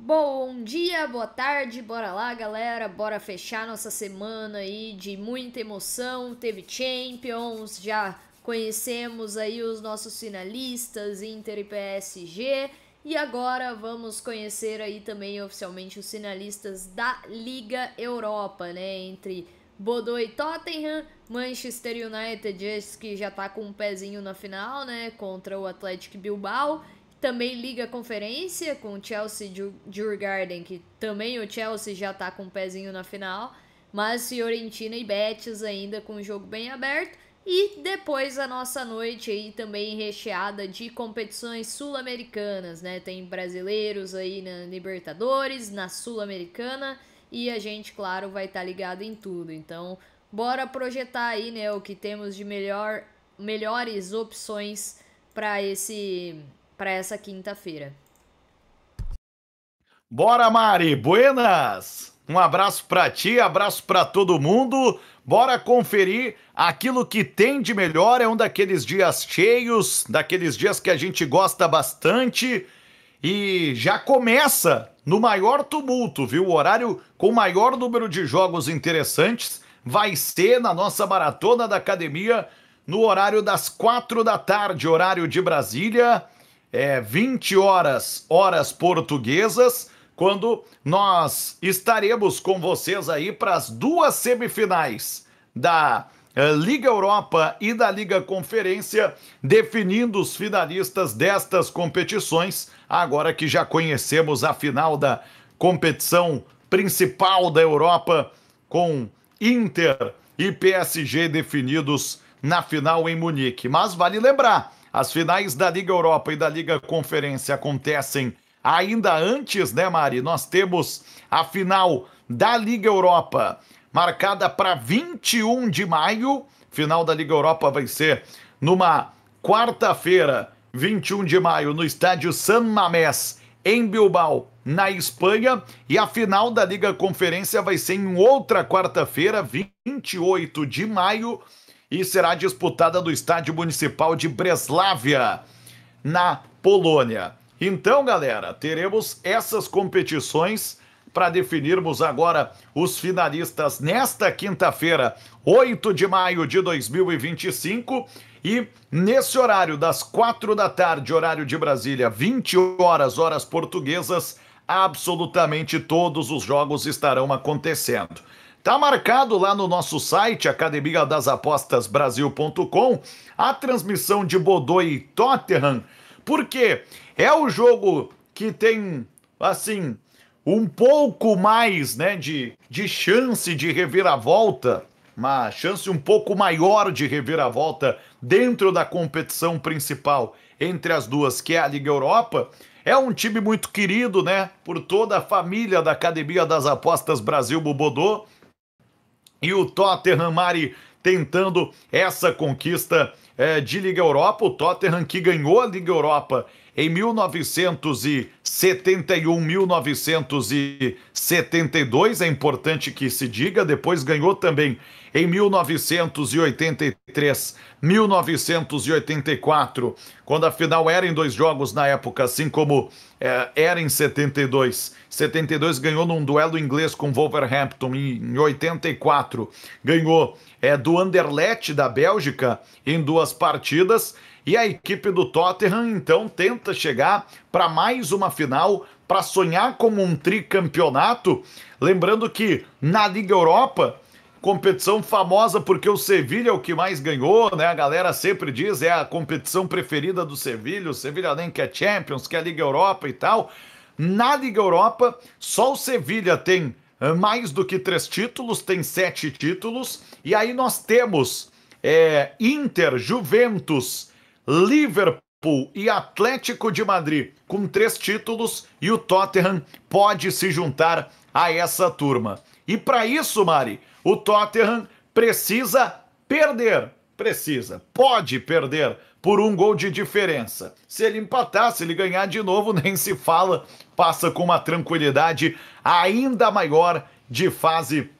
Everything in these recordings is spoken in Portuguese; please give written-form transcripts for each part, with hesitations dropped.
Bom dia, boa tarde, bora lá, galera. Bora fechar nossa semana aí de muita emoção. Teve Champions, já conhecemos aí os nossos finalistas, Inter e PSG. E agora vamos conhecer aí também oficialmente os finalistas da Liga Europa, né? Entre Bordeaux e Tottenham, Manchester United, esse que já tá com um pezinho na final, né? Contra o Atlético Bilbao. Também Liga Conferência com o Chelsea Djurgården, que também o Chelsea já tá com um pezinho na final, mas Fiorentina e Betis ainda com o jogo bem aberto. E depois a nossa noite aí também recheada de competições sul-americanas, né? Tem brasileiros aí na Libertadores, na Sul-Americana, e a gente, claro, vai estar ligado em tudo. Então, bora projetar aí, né, o que temos de melhores opções para essa quinta-feira. Bora, Mari, buenas! Um abraço pra ti, abraço pra todo mundo. Bora conferir aquilo que tem de melhor. É um daqueles dias cheios, daqueles dias que a gente gosta bastante. E já começa no maior tumulto, viu? O horário com o maior número de jogos interessantes vai ser na nossa maratona da academia, no horário das 4 da tarde, horário de Brasília, 20 horas, horas portuguesas, quando nós estaremos com vocês aí para as duas semifinais da Liga Europa e da Liga Conferência, definindo os finalistas destas competições, agora que já conhecemos a final da competição principal da Europa, com Inter e PSG definidos na final em Munique. Mas vale lembrar, as finais da Liga Europa e da Liga Conferência acontecem ainda antes, né, Mari? Nós temos a final da Liga Europa marcada para 21 de maio. Final da Liga Europa vai ser numa quarta-feira, 21 de maio, no estádio San Mamés, em Bilbao, na Espanha. E a final da Liga Conferência vai ser em outra quarta-feira, 28 de maio, e será disputada no Estádio Municipal de Breslávia, na Polônia. Então, galera, teremos essas competições para definirmos agora os finalistas nesta quinta-feira, 8 de maio de 2025, e nesse horário das 4 da tarde, horário de Brasília, 20 horas, horas portuguesas, absolutamente todos os jogos estarão acontecendo. Tá marcado lá no nosso site, academiadasapostasbrasil.com, a transmissão de Bordeaux e Tottenham, porque é o jogo que tem, assim, um pouco mais, né, de chance de reviravolta, uma chance um pouco maior de reviravolta dentro da competição principal entre as duas, que é a Liga Europa. É um time muito querido, né, por toda a família da Academia das Apostas Brasil Bobodô. E o Tottenham, Mari, tentando essa conquista de Liga Europa. O Tottenham que ganhou a Liga Europa em 1971, 1972, é importante que se diga. Depois ganhou também em 1983, 1984, quando a final era em 2 jogos na época, assim como era em 72. 72 ganhou num duelo inglês com Wolverhampton. Em 84 ganhou do Anderlecht da Bélgica em 2 partidas. E a equipe do Tottenham então tenta chegar para mais uma final, para sonhar como um tricampeonato. Lembrando que na Liga Europa, competição famosa porque o Sevilha é o que mais ganhou, né? A galera sempre diz, é a competição preferida do Sevilha. O Sevilha nem quer Champions, quer Liga Europa e tal. Na Liga Europa, só o Sevilha tem mais do que 3 títulos, tem 7 títulos. E aí nós temos Inter, Juventus, Liverpool e Atlético de Madrid com 3 títulos, e o Tottenham pode se juntar a essa turma. E para isso, Mari, o Tottenham precisa perder. Pode perder por 1 gol de diferença. Se ele empatar, se ele ganhar de novo, nem se fala, passa com uma tranquilidade ainda maior de fase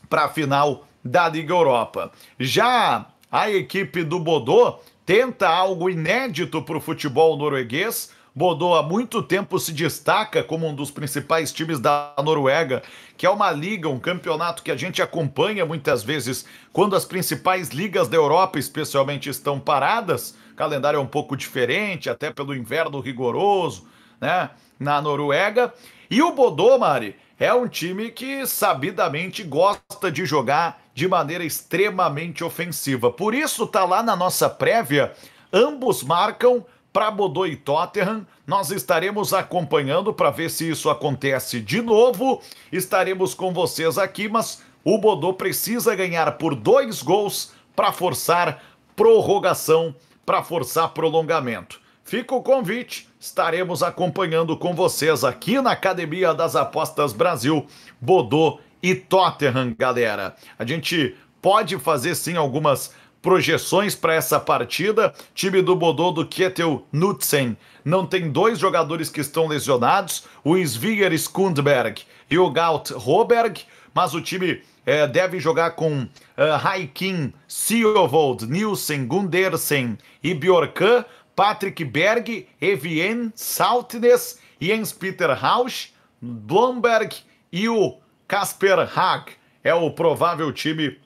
para a final da Liga Europa. Já a equipe do Bordeaux tenta algo inédito para o futebol norueguês, Bodø há muito tempo se destaca como um dos principais times da Noruega, que é uma liga, um campeonato que a gente acompanha muitas vezes quando as principais ligas da Europa, especialmente, estão paradas. O calendário é um pouco diferente, até pelo inverno rigoroso, né, na Noruega. E o Bodø, Mari, é um time que sabidamente gosta de jogar de maneira extremamente ofensiva. Por isso tá lá na nossa prévia, ambos marcam para Bodø e Tottenham. Nós estaremos acompanhando para ver se isso acontece de novo. Estaremos com vocês aqui, mas o Bodø precisa ganhar por 2 gols para forçar prorrogação, para forçar prolongamento. Fica o convite, estaremos acompanhando com vocês aqui na Academia das Apostas Brasil, Bodø e Tottenham, galera. A gente pode fazer sim algumas projeções para essa partida. Time do Bodø, do Kjetil Knutsen, não tem 2 jogadores que estão lesionados, o Sviger Skundberg e o Gaut Roberg, mas o time deve jogar com Haikin, Siovold, Nielsen, Gundersen e Bjorkan, Patrick Berg, Evien, Saltnes, Jens Peter Rausch, Blomberg e o Kasper Haag. É o provável time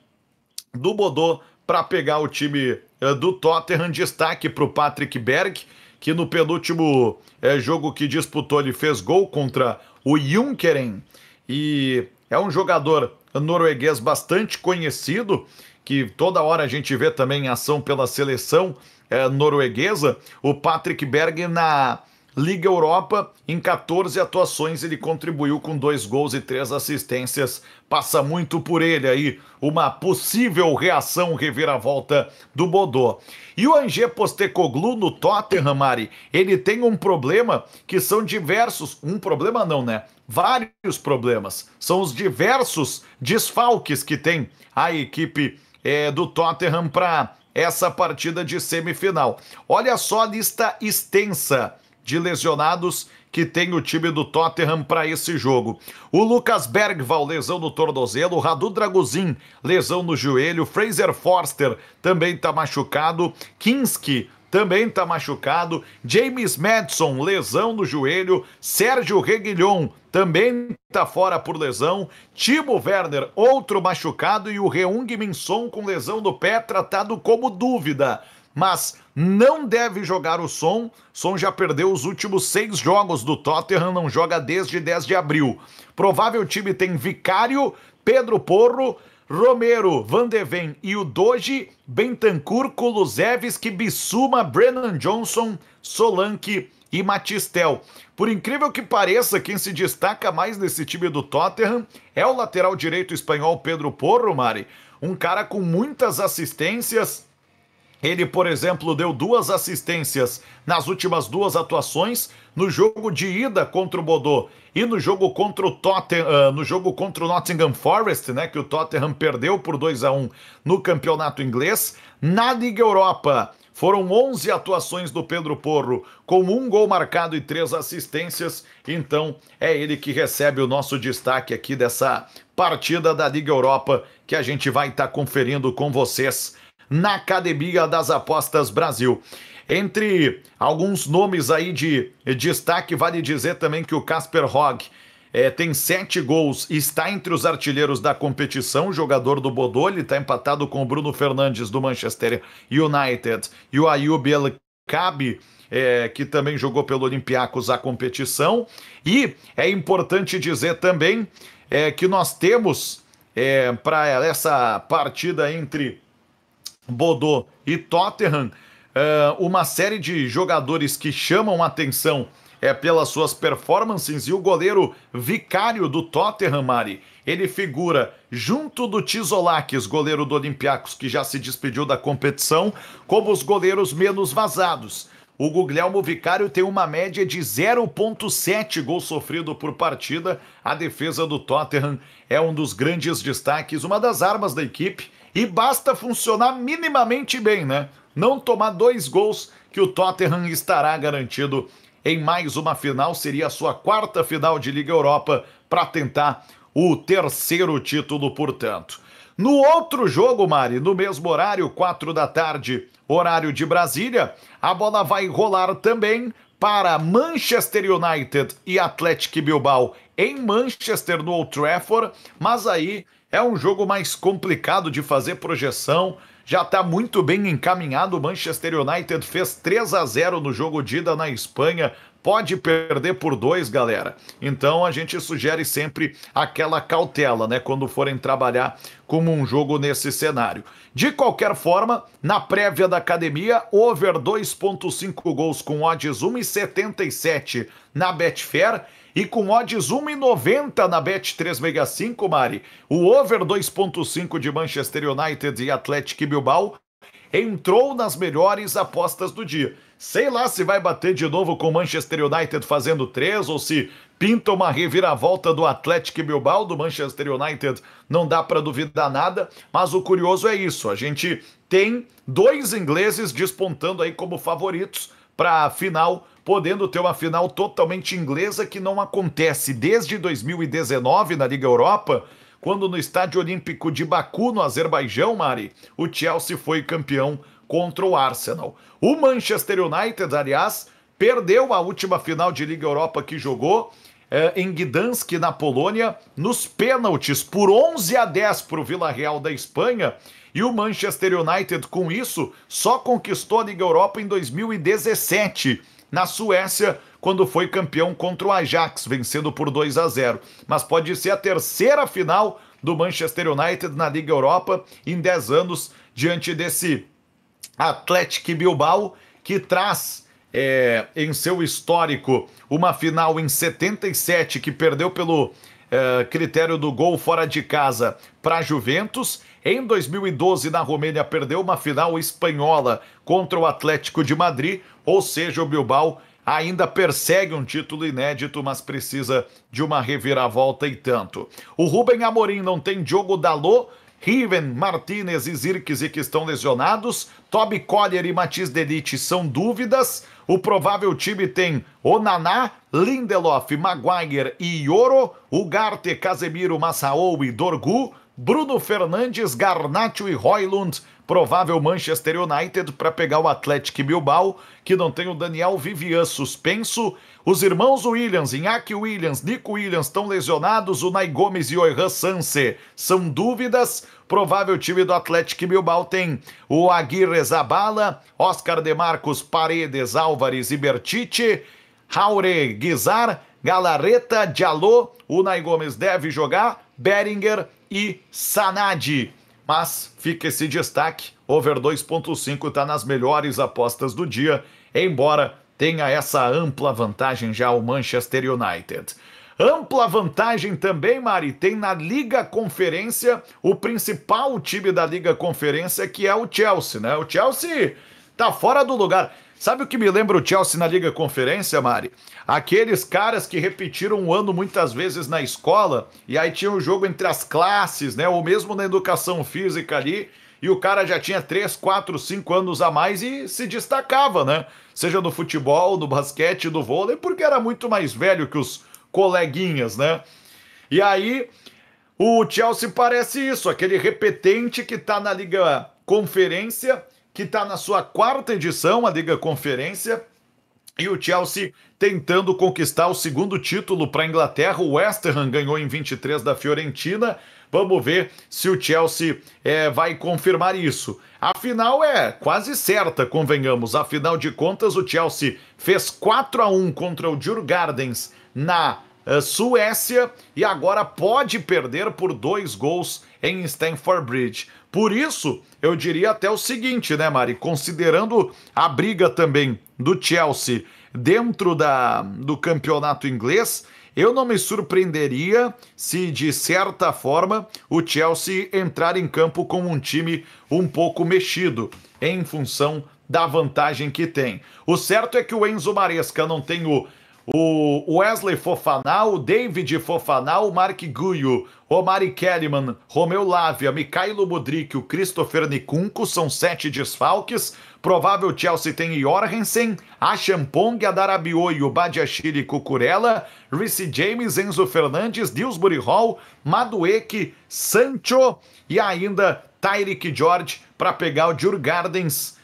do Bodø para pegar o time do Tottenham. Destaque para o Patrick Berg, que no penúltimo jogo que disputou ele fez gol contra o Junkeren, e é um jogador norueguês bastante conhecido, que toda hora a gente vê também em ação pela seleção norueguesa. O Patrick Berg na Liga Europa, em 14 atuações, ele contribuiu com 2 gols e 3 assistências. Passa muito por ele aí uma possível reação, reviravolta do Bodø. E o Ange Postecoglou no Tottenham, Mari, ele tem um problema que são diversos, um problema não, né? Vários problemas. São os diversos desfalques que tem a equipe do Tottenham para essa partida de semifinal. Olha só a lista extensa de lesionados que tem o time do Tottenham para esse jogo. O Lucas Bergvall, lesão no tornozelo, o Radu Draguzin, lesão no joelho, Fraser Forster também está machucado, Kinski também está machucado, James Maddison, lesão no joelho, Sérgio Reguilhon também está fora por lesão, Timo Werner, outro machucado, e o Heung-min Son com lesão no pé, tratado como dúvida, mas não deve jogar o Son. Son já perdeu os últimos 6 jogos do Tottenham, não joga desde 10 de abril. Provável time tem Vicário, Pedro Porro, Romero, Van de Ven e o Doge, Bentancur, Kulusevski, Bissouma, Brennan Johnson, Solanke e Matistel. Por incrível que pareça, quem se destaca mais nesse time do Tottenham é o lateral direito espanhol Pedro Porro, Mari. Um cara com muitas assistências. Ele, por exemplo, deu 2 assistências nas últimas 2 atuações, no jogo de ida contra o Bodø e no jogo contra o Tottenham, no jogo contra o Nottingham Forest, né, que o Tottenham perdeu por 2-1 no campeonato inglês. Na Liga Europa, foram 11 atuações do Pedro Porro, com 1 gol marcado e 3 assistências. Então, é ele que recebe o nosso destaque aqui dessa partida da Liga Europa, que a gente vai estar conferindo com vocês na Academia das Apostas Brasil. Entre alguns nomes aí de destaque, vale dizer também que o Kasper Haag tem 7 gols e está entre os artilheiros da competição, jogador do Bodø. Ele está empatado com o Bruno Fernandes do Manchester United e o Ayoub El Kaabi, que também jogou pelo Olympiacos a competição. E é importante dizer também que nós temos para essa partida entre Bodø e Tottenham uma série de jogadores que chamam atenção pelas suas performances, e o goleiro Vicário do Tottenham, Mari, ele figura junto do Tzolakis, goleiro do Olympiacos, que já se despediu da competição, como os goleiros menos vazados. O Guglielmo Vicário tem uma média de 0,7 gol sofrido por partida. A defesa do Tottenham é um dos grandes destaques, uma das armas da equipe, e basta funcionar minimamente bem, né? Não tomar 2 gols que o Tottenham estará garantido em mais uma final. Seria a sua 4ª final de Liga Europa para tentar o 3º título, portanto. No outro jogo, Mari, no mesmo horário, 4 da tarde, horário de Brasília, a bola vai rolar também para Manchester United e Athletic Bilbao em Manchester, no Old Trafford, mas aí é um jogo mais complicado de fazer projeção. Já está muito bem encaminhado. O Manchester United fez 3-0 no jogo de ida na Espanha. Pode perder por 2, galera. Então a gente sugere sempre aquela cautela, né? Quando forem trabalhar como um jogo nesse cenário. De qualquer forma, na prévia da academia, over 2,5 gols com odds 1,77 na Betfair e com odds 1,90 na Bet365, Mari. O over 2,5 de Manchester United e Athletic Bilbao entrou nas melhores apostas do dia. Sei lá se vai bater de novo com o Manchester United fazendo 3 ou se pinta uma reviravolta do Athletic Bilbao. Do Manchester United não dá para duvidar nada, mas o curioso é isso, a gente tem 2 ingleses despontando aí como favoritos para a final, podendo ter uma final totalmente inglesa que não acontece desde 2019 na Liga Europa, quando no Estádio Olímpico de Baku, no Azerbaijão, Mari, o Chelsea foi campeão contra o Arsenal. O Manchester United, aliás, perdeu a última final de Liga Europa que jogou em Gdansk, na Polônia, nos pênaltis por 11-10 para o Villarreal da Espanha. E o Manchester United, com isso, só conquistou a Liga Europa em 2017, na Suécia, quando foi campeão contra o Ajax, vencendo por 2-0. Mas pode ser a terceira final do Manchester United na Liga Europa em 10 anos, diante desse Athletic Bilbao, que traz em seu histórico uma final em 77, que perdeu pelo critério do gol fora de casa para a Juventus. Em 2012, na Romênia, perdeu uma final espanhola contra o Atlético de Madrid, ou seja, o Bilbao ainda persegue um título inédito, mas precisa de uma reviravolta e tanto. O Rubem Amorim não tem Diogo Dalot, Riven, Martínez e Zirkzee que estão lesionados, Toby Collier e Matthijs de Ligt são dúvidas. O provável time tem Onana, Lindelof, Maguire e Yoro, Ugarte, Casemiro, Massaou e Dorgu, Bruno Fernandes, Garnacho e Højlund. Provável Manchester United para pegar o Athletic Bilbao, que não tem o Daniel Vivian suspenso. Os irmãos Williams, Iñaki Williams, Nico Williams estão lesionados. O Nai Gomes e o Oihan Sanse são dúvidas. Provável time do Athletic Bilbao tem o Aguirre Zabala, Oscar de Marcos, Paredes, Álvares e Bertite, Jaure Guizar, Galarreta, Diallo. O Nai Gomes deve jogar, Beringer e Sanadi. Mas fica esse destaque, over 2,5 está nas melhores apostas do dia, embora tenha essa ampla vantagem já o Manchester United. Ampla vantagem também, Mari, tem na Liga Conferência, o principal time da Liga Conferência, que é o Chelsea, né? O Chelsea tá fora do lugar. Sabe o que me lembra o Chelsea na Liga Conferência, Mari? Aqueles caras que repetiram um ano muitas vezes na escola, e aí tinha um jogo entre as classes, né? Ou mesmo na educação física ali, e o cara já tinha 3, 4, 5 anos a mais e se destacava, né? Seja no futebol, no basquete, no vôlei, porque era muito mais velho que os coleguinhas, né? E aí, o Chelsea parece isso, aquele repetente que tá na Liga Conferência, que está na sua 4ª edição, a Liga Conferência, e o Chelsea tentando conquistar o 2º título para a Inglaterra. O West Ham ganhou em 23 da Fiorentina. Vamos ver se o Chelsea vai confirmar isso. A final é quase certa, convenhamos. Afinal de contas, o Chelsea fez 4-1 contra o Djurgardens na Suécia e agora pode perder por 2 gols em Stamford Bridge. Por isso, eu diria até o seguinte, né, Mari? Considerando a briga também do Chelsea dentro do campeonato inglês, eu não me surpreenderia se, de certa forma, o Chelsea entrar em campo com um time um pouco mexido, em função da vantagem que tem. O certo é que o Enzo Maresca não tem o Wesley Fofana, o David Fofana, o Mark Guiu, o Mari Kellyman, Romeu Lavia, Mikhailo Mudryk, o Christopher Nkunku, são 7 desfalques. Provável Chelsea tem Jorgensen, Achampong, Adarabioi, o Badiashile Cucurella, Reece James, Enzo Fernandes, Dewsbury Hall, Madueke, Sancho e ainda Tyreek George para pegar o Djurgardens,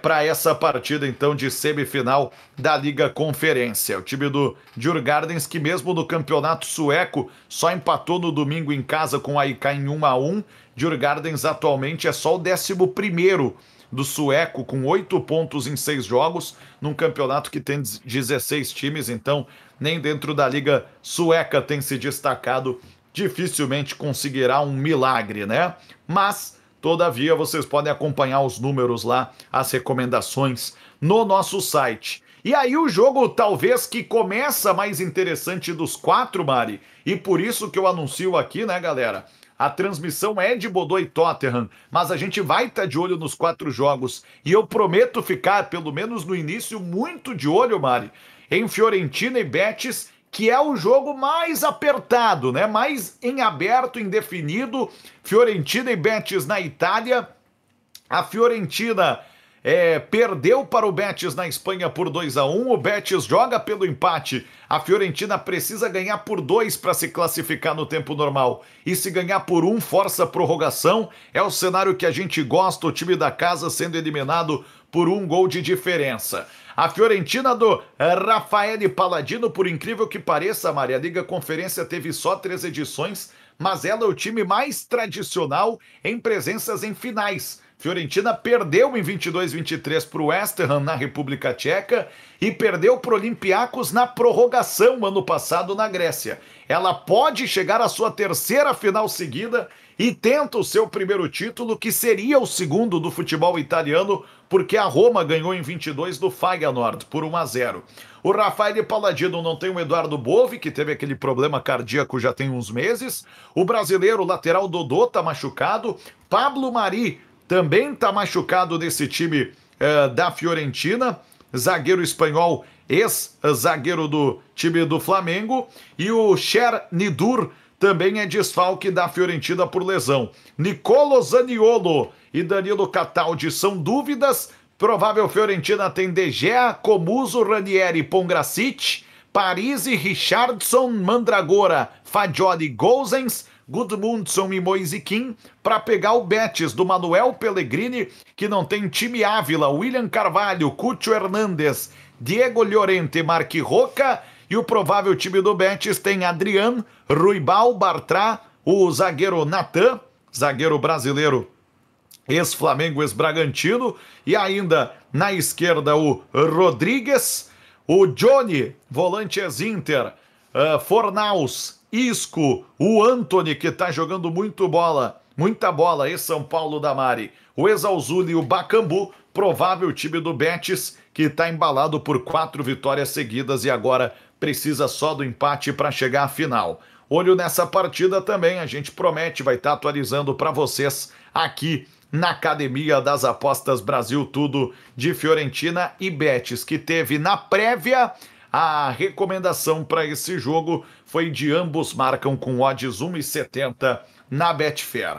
para essa partida, então, de semifinal da Liga Conferência. O time do Djurgardens, que mesmo no campeonato sueco, só empatou no domingo em casa com o AIK em 1-1. Djurgardens atualmente é só o 11º do sueco, com 8 pontos em 6 jogos, num campeonato que tem 16 times, então nem dentro da Liga Sueca tem se destacado, dificilmente conseguirá um milagre, né? Mas, todavia, vocês podem acompanhar os números lá, as recomendações no nosso site. E aí o jogo talvez que começa mais interessante dos 4, Mari, e por isso que eu anuncio aqui, né, galera? A transmissão é de Bodø e Tottenham, mas a gente vai estar de olho nos 4 jogos. E eu prometo ficar, pelo menos no início, muito de olho, Mari, em Fiorentina e Betis, que é o jogo mais apertado, né? Mais em aberto, indefinido. Fiorentina e Betis na Itália. A Fiorentina perdeu para o Betis na Espanha por 2-1. O Betis joga pelo empate. A Fiorentina precisa ganhar por 2 para se classificar no tempo normal. E se ganhar por 1, força a prorrogação. É o cenário que a gente gosta, o time da casa sendo eliminado por 1 gol de diferença. A Fiorentina do Raffaele Palladino, por incrível que pareça, Maria, a Liga Conferência teve só 3 edições, mas ela é o time mais tradicional em presenças em finais. Fiorentina perdeu em 22-23 para o West Ham na República Tcheca e perdeu para o Olympiacos na prorrogação ano passado na Grécia. Ela pode chegar à sua 3ª final seguida e tenta o seu primeiro título, que seria o segundo do futebol italiano, porque a Roma ganhou em 22 do Feyenoord por 1-0. O Raffaele Palladino não tem o Eduardo Bove, que teve aquele problema cardíaco já tem uns meses. O brasileiro, o lateral Dodô, tá machucado. Pablo Mari também tá machucado nesse time da Fiorentina. Zagueiro espanhol, ex-zagueiro do time do Flamengo. E o Cher Nidur também é desfalque da Fiorentina por lesão. Nicolo Zaniolo e Danilo Cataldi são dúvidas. Provável Fiorentina tem De Gea, Comuso, Ranieri, Pongracic, Parisi, Richardson, Mandragora, Fagioli, Gosens, Gudmundsson e Moise Kean, para pegar o Betis do Manuel Pellegrini, que não tem time Ávila, William Carvalho, Cucho Hernandes, Diego Llorente, Marqui Roca, e o provável time do Betis tem Adrian, Ruibal, Bartra, o zagueiro Natan, zagueiro brasileiro, ex-Flamengo, ex-Bragantino, e ainda na esquerda o Rodrigues, o Johnny, volante ex-Inter, Fornaus, Isco, o Antony, que tá jogando muita bola, ex-São Paulo da Mari, o Exalzuli e o Bacambu, provável time do Betis, que tá embalado por 4 vitórias seguidas e agora precisa só do empate para chegar à final. Olho nessa partida também, a gente promete, vai estar atualizando para vocês aqui na Academia das Apostas Brasil, tudo de Fiorentina e Betis, que teve na prévia. A recomendação para esse jogo foi de ambos marcam com odds 1,70 na Betfair.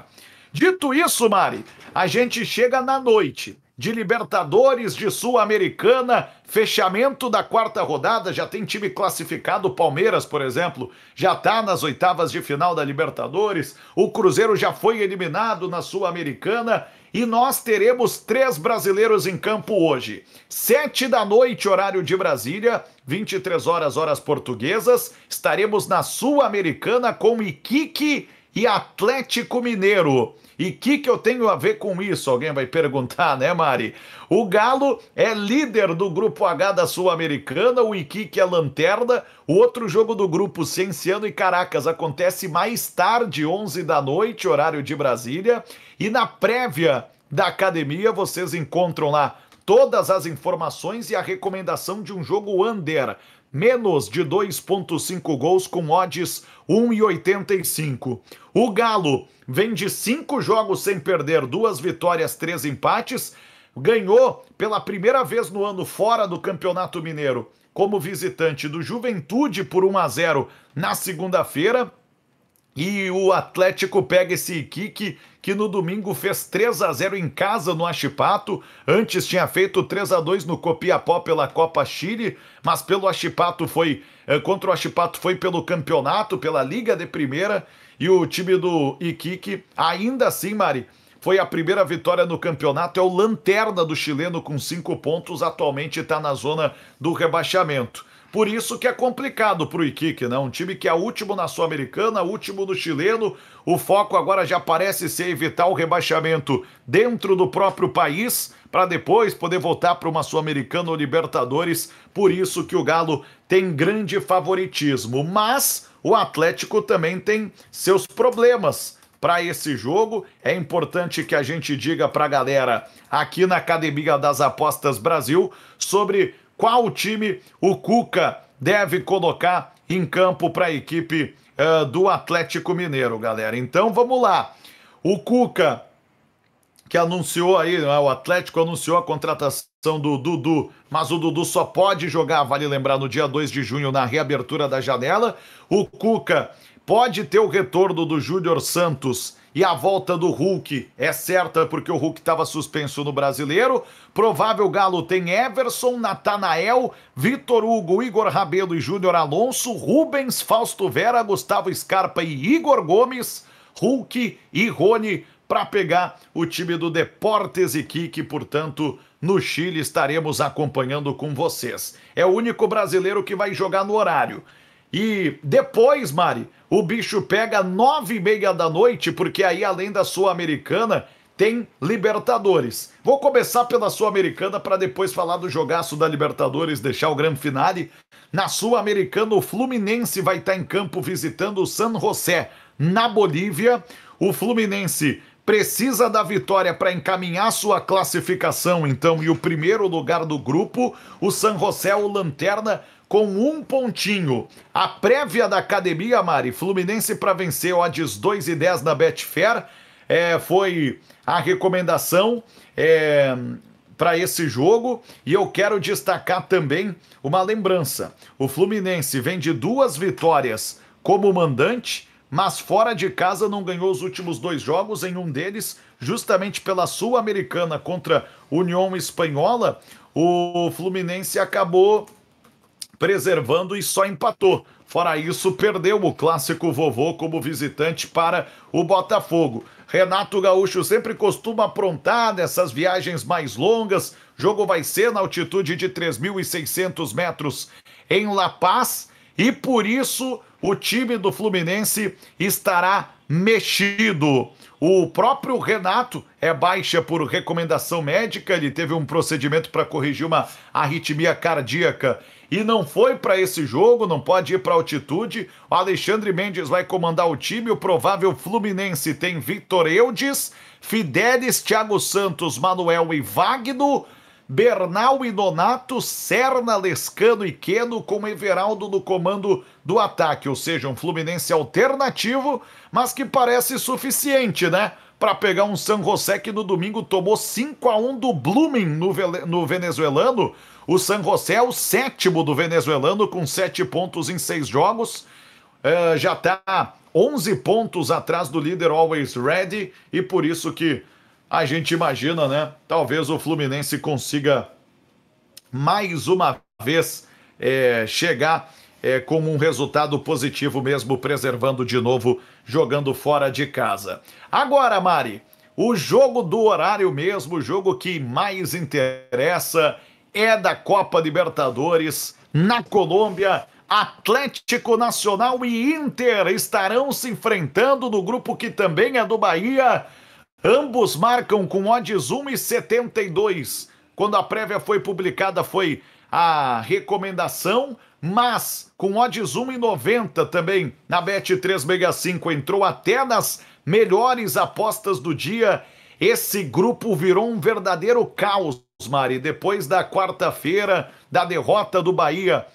Dito isso, Mari, a gente chega na noite de Libertadores, de Sul-Americana, fechamento da 4ª rodada, já tem time classificado, o Palmeiras, por exemplo, já está nas 8ª de final da Libertadores, o Cruzeiro já foi eliminado na Sul-Americana e nós teremos 3 brasileiros em campo hoje. 7 da noite, horário de Brasília, 23 horas, horas portuguesas, estaremos na Sul-Americana com Iquique e Atlético Mineiro. E o que eu tenho a ver com isso? Alguém vai perguntar, né, Mari? O Galo é líder do Grupo H da Sul-Americana, o Iquique é lanterna. O outro jogo do grupo, Cienciano e Caracas, acontece mais tarde, 11 da noite, horário de Brasília. E na prévia da academia, vocês encontram lá todas as informações e a recomendação de um jogo under. Menos de 2,5 gols com odds 1,85. O Galo vem de 5 jogos sem perder, 2 vitórias, 3 empates. Ganhou pela primeira vez no ano fora do Campeonato Mineiro, como visitante do Juventude por 1-0 na segunda-feira. E o Atlético pega esse Iquique, que no domingo fez 3-0 em casa no Achipato. Antes tinha feito 3-2 no Copiapó pela Copa Chile, mas pelo Achipato contra o Achipato foi pelo campeonato, pela Liga de Primeira. E o time do Iquique, ainda assim, Mari, foi a primeira vitória no campeonato, é o lanterna do chileno com 5 pontos, atualmente está na zona do rebaixamento. Por isso que é complicado para o Iquique, né? Um time que é último na Sul-Americana, último no chileno, o foco agora já parece ser evitar o rebaixamento dentro do próprio país, para depois poder voltar para uma Sul-Americana ou Libertadores, por isso que o Galo tem grande favoritismo, mas o Atlético também tem seus problemas para esse jogo. É importante que a gente diga para a galera aqui na Academia das Apostas Brasil sobre qual time o Cuca deve colocar em campo para a equipe do Atlético Mineiro, galera. Então vamos lá. O Cuca, que anunciou aí, o Atlético anunciou a contratação do Dudu, mas o Dudu só pode jogar, vale lembrar, no dia 2 de junho, na reabertura da janela. O Cuca pode ter o retorno do Júnior Santos e a volta do Hulk é certa porque o Hulk estava suspenso no Brasileiro. Provável Galo tem Everson, Natanael, Vitor Hugo, Igor Rabelo e Júnior Alonso, Rubens, Fausto Vera, Gustavo Scarpa e Igor Gomes, Hulk e Rony para pegar o time do Deportes Iquique. Portanto, no Chile estaremos acompanhando com vocês. É o único brasileiro que vai jogar no horário. E depois, Mari, o bicho pega 9h30 da noite, porque aí, além da Sul-Americana, tem Libertadores. Vou começar pela Sul-Americana para depois falar do jogaço da Libertadores, deixar o grande finale. Na Sul-Americana, o Fluminense vai estar em campo visitando o San José, na Bolívia. O Fluminense precisa da vitória para encaminhar sua classificação, então, e o primeiro lugar do grupo. O San José, o lanterna, com 1 pontinho. A prévia da academia, Mari, Fluminense para vencer, odds 2,10 na Betfair, foi a recomendação para esse jogo. E eu quero destacar também uma lembrança. O Fluminense vem de 2 vitórias como mandante, mas fora de casa não ganhou os últimos 2 jogos, em um deles, justamente pela Sul-Americana contra União Espanhola, o Fluminense acabou preservando e só empatou. Fora isso, perdeu o clássico vovô como visitante para o Botafogo. Renato Gaúcho sempre costuma aprontar nessas viagens mais longas. O jogo vai ser na altitude de 3.600 metros em La Paz e por isso o time do Fluminense estará mexido. O próprio Renato é baixa por recomendação médica, ele teve um procedimento para corrigir uma arritmia cardíaca e não foi para esse jogo, não pode ir para altitude. O Alexandre Mendes vai comandar o time. O provável Fluminense tem Victor Eudes, Fidelis, Thiago Santos, Manuel e Wagner, Bernal e Nonato, Serna, Lescano e Queno, com Everaldo no comando do ataque. Ou seja, um Fluminense alternativo, mas que parece suficiente, né? Para pegar um San José que no domingo tomou 5-1 do Blooming no venezuelano. O San José é o 7º do venezuelano, com 7 pontos em 6 jogos. Já está 11 pontos atrás do líder Always Ready. E por isso que a gente imagina, né? Talvez o Fluminense consiga mais uma vez chegar com um resultado positivo mesmo, preservando de novo, jogando fora de casa. Agora, Mari, o jogo do horário mesmo, o jogo que mais interessa é da Copa Libertadores. Na Colômbia, Atlético Nacional e Inter estarão se enfrentando no grupo que também é do Bahia. Ambos marcam com odds 1,72. Quando a prévia foi publicada foi a recomendação, mas com odds 1,90 também na Bet365 entrou até nas melhores apostas do dia. Esse grupo virou um verdadeiro caos, Mari, depois da quarta-feira, da derrota do Bahia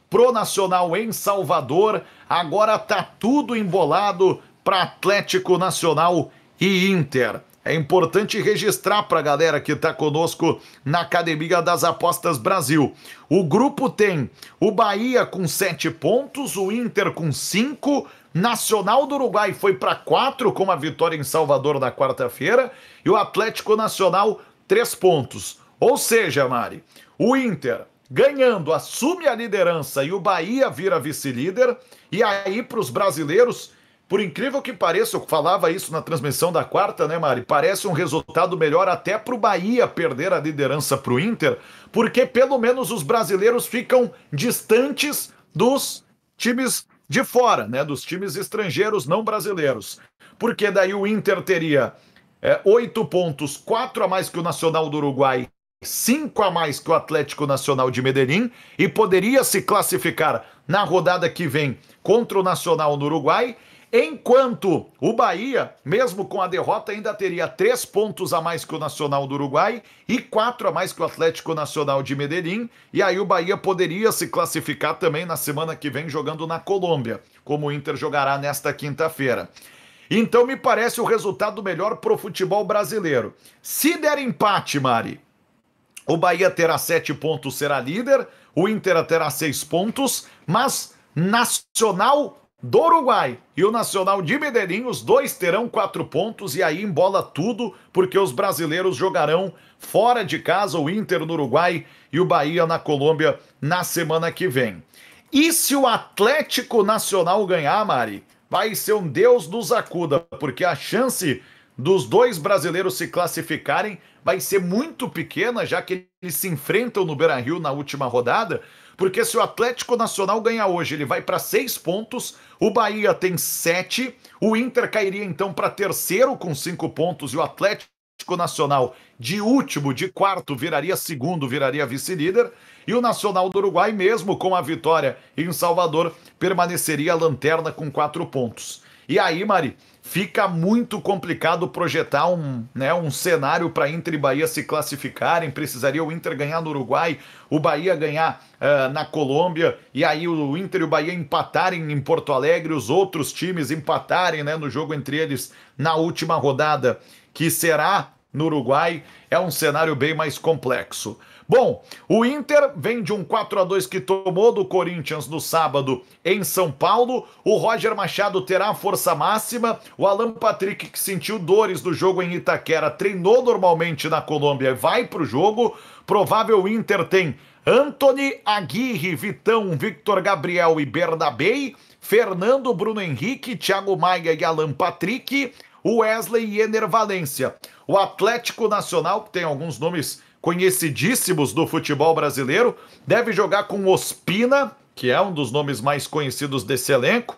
pro Nacional em Salvador. Agora tá tudo embolado para Atlético Nacional e Inter. É importante registrar para a galera que está conosco na Academia das Apostas Brasil. O grupo tem o Bahia com 7 pontos, o Inter com 5, Nacional do Uruguai foi para 4 com a vitória em Salvador na quarta-feira e o Atlético Nacional 3 pontos. Ou seja, Mari, o Inter ganhando assume a liderança e o Bahia vira vice-líder. E aí para os brasileiros por incrível que pareça, eu falava isso na transmissão da quarta, né, Mari? Parece um resultado melhor até para o Bahia perder a liderança para o Inter, porque pelo menos os brasileiros ficam distantes dos times de fora, né? Dos times estrangeiros não brasileiros. Porque daí o Inter teria 8 pontos, 4 a mais que o Nacional do Uruguai, 5 a mais que o Atlético Nacional de Medellín e poderia se classificar na rodada que vem contra o Nacional no Uruguai, enquanto o Bahia, mesmo com a derrota, ainda teria 3 pontos a mais que o Nacional do Uruguai e 4 a mais que o Atlético Nacional de Medellín, e aí o Bahia poderia se classificar também na semana que vem jogando na Colômbia, como o Inter jogará nesta quinta-feira. Então me parece o resultado melhor pro futebol brasileiro. Se der empate, Mari, o Bahia terá 7 pontos, será líder. O Inter terá 6 pontos. Mas Nacional do Uruguai e o Nacional de Medellín, os dois terão 4 pontos. E aí embola tudo, porque os brasileiros jogarão fora de casa. O Inter no Uruguai e o Bahia na Colômbia na semana que vem. E se o Atlético Nacional ganhar, Mari, vai ser um Deus nos acuda, porque a chance dos dois brasileiros se classificarem vai ser muito pequena, já que eles se enfrentam no Beira-Rio na última rodada, porque se o Atlético Nacional ganhar hoje, ele vai para 6 pontos, o Bahia tem 7, o Inter cairia então para terceiro com 5 pontos e o Atlético Nacional de último, de quarto, viraria segundo, viraria vice-líder, e o Nacional do Uruguai, mesmo com a vitória em Salvador, permaneceria a lanterna com 4 pontos. E aí, Mari, fica muito complicado projetar um cenário para Inter e Bahia se classificarem. Precisaria o Inter ganhar no Uruguai, o Bahia ganhar na Colômbia, e aí o Inter e o Bahia empatarem em Porto Alegre, os outros times empatarem, né, no jogo entre eles na última rodada, que será no Uruguai. É um cenário bem mais complexo. Bom, o Inter vem de um 4-2 que tomou do Corinthians no sábado em São Paulo. O Roger Machado terá a força máxima. O Alan Patrick, que sentiu dores do jogo em Itaquera, treinou normalmente na Colômbia e vai para o jogo. Provável Inter tem Antony, Aguirre, Vitão, Victor Gabriel e Bernabei, Fernando, Bruno Henrique, Thiago Maia e Alan Patrick, Wesley e Ener Valencia. O Atlético Nacional, que tem alguns nomes conhecidíssimos do futebol brasileiro, deve jogar com Ospina, que é um dos nomes mais conhecidos desse elenco.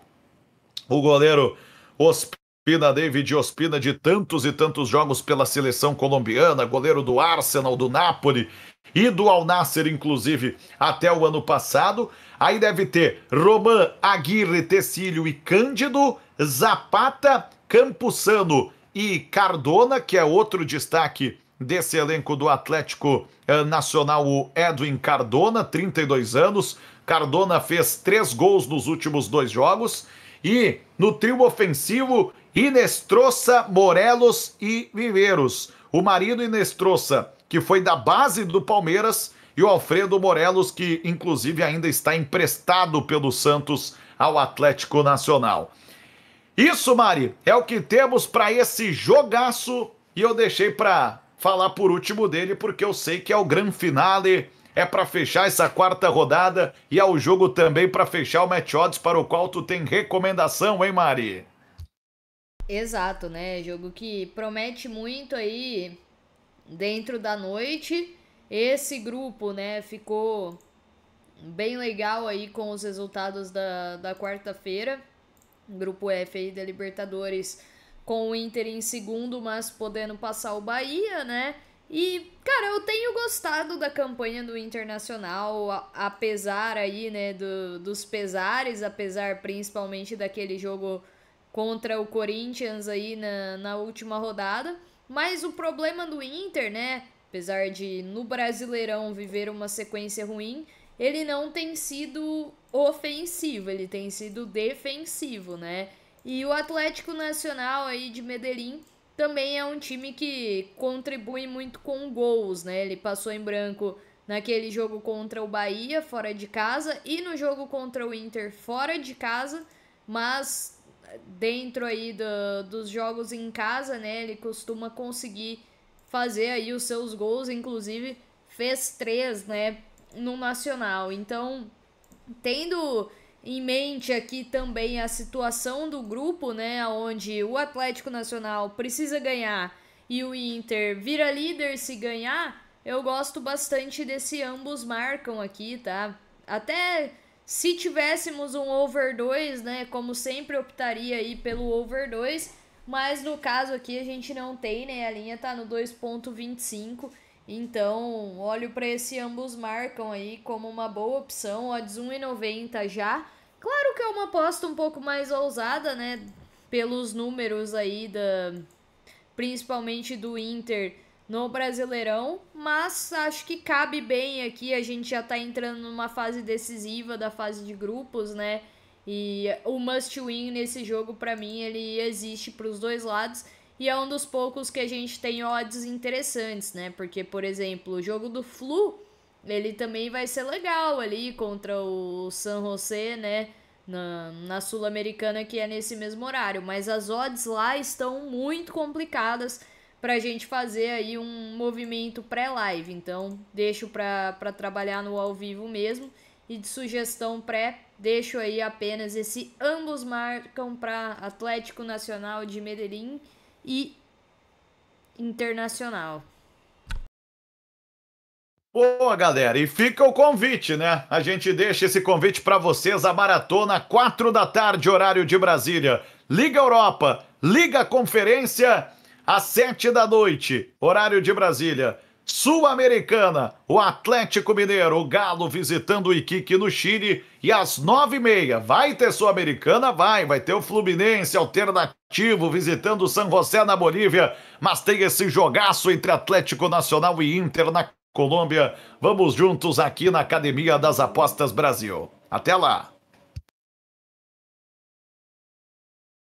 O goleiro Ospina, David Ospina, de tantos e tantos jogos pela seleção colombiana, goleiro do Arsenal, do Napoli e do Al Nassr, inclusive, até o ano passado. Aí deve ter Román, Aguirre, Tecílio e Cândido, Zapata, Campuzano e Cardona, que é outro destaque desse elenco do Atlético Nacional, o Edwin Cardona, 32 anos. Cardona fez 3 gols nos últimos 2 jogos. E no trio ofensivo, Inestrosa, Morelos e Viveiros. O Marino Inestrosa, que foi da base do Palmeiras, e o Alfredo Morelos, que inclusive ainda está emprestado pelo Santos ao Atlético Nacional. Isso, Mari, é o que temos para esse jogaço, e eu deixei para falar por último dele, porque eu sei que é o grande finale, é para fechar essa quarta rodada, e é o jogo também para fechar o Match Odds, para o qual tu tem recomendação, hein, Mari? Exato, né? Jogo que promete muito aí dentro da noite. Esse grupo, né, ficou bem legal aí com os resultados da quarta-feira. Grupo F aí da Libertadores, com o Inter em segundo, mas podendo passar o Bahia, né? E, cara, eu tenho gostado da campanha do Internacional, apesar aí, né, dos pesares, apesar principalmente daquele jogo contra o Corinthians aí na última rodada. Mas o problema do Inter, né, apesar de no Brasileirão viver uma sequência ruim, ele não tem sido ofensivo, ele tem sido defensivo, né? E o Atlético Nacional aí de Medellín também é um time que contribui muito com gols, né? Ele passou em branco naquele jogo contra o Bahia, fora de casa, e no jogo contra o Inter, fora de casa, mas dentro aí dos jogos em casa, né? Ele costuma conseguir fazer aí os seus gols, inclusive fez 3, né? No Nacional. Então, tendo em mente aqui também a situação do grupo, né, onde o Atlético Nacional precisa ganhar e o Inter vira líder se ganhar, eu gosto bastante desse ambos marcam aqui, tá? Até se tivéssemos um over 2, né, como sempre optaria aí pelo over 2, mas no caso aqui a gente não tem, né, a linha tá no 2,25, então olho para esse ambos marcam aí como uma boa opção, odds 1,90 já. Claro que é uma aposta um pouco mais ousada, né, pelos números aí principalmente do Inter no Brasileirão, mas acho que cabe bem aqui, a gente já tá entrando numa fase decisiva da fase de grupos, né? E o must win nesse jogo para mim ele existe para os dois lados e é um dos poucos que a gente tem odds interessantes, né? Porque, por exemplo, o jogo do Flu, ele também vai ser legal ali contra o San José, né? Na Sul-Americana, que é nesse mesmo horário, mas as odds lá estão muito complicadas pra gente fazer aí um movimento pré-live, então deixo pra trabalhar no ao vivo mesmo, e de sugestão pré, deixo aí apenas esse ambos marcam para Atlético Nacional de Medellín e Internacional. Boa, galera, e fica o convite, né? A gente deixa esse convite para vocês, a maratona, 4 da tarde, horário de Brasília. Liga Europa, Liga Conferência, às 7 da noite, horário de Brasília. Sul-Americana, o Atlético Mineiro, o Galo visitando o Iquique no Chile, e às 9h30, vai ter Sul-Americana? Vai ter o Fluminense alternativo visitando o San José na Bolívia, mas tem esse jogaço entre Atlético Nacional e Inter na Colômbia. Vamos juntos aqui na Academia das Apostas Brasil. Até lá!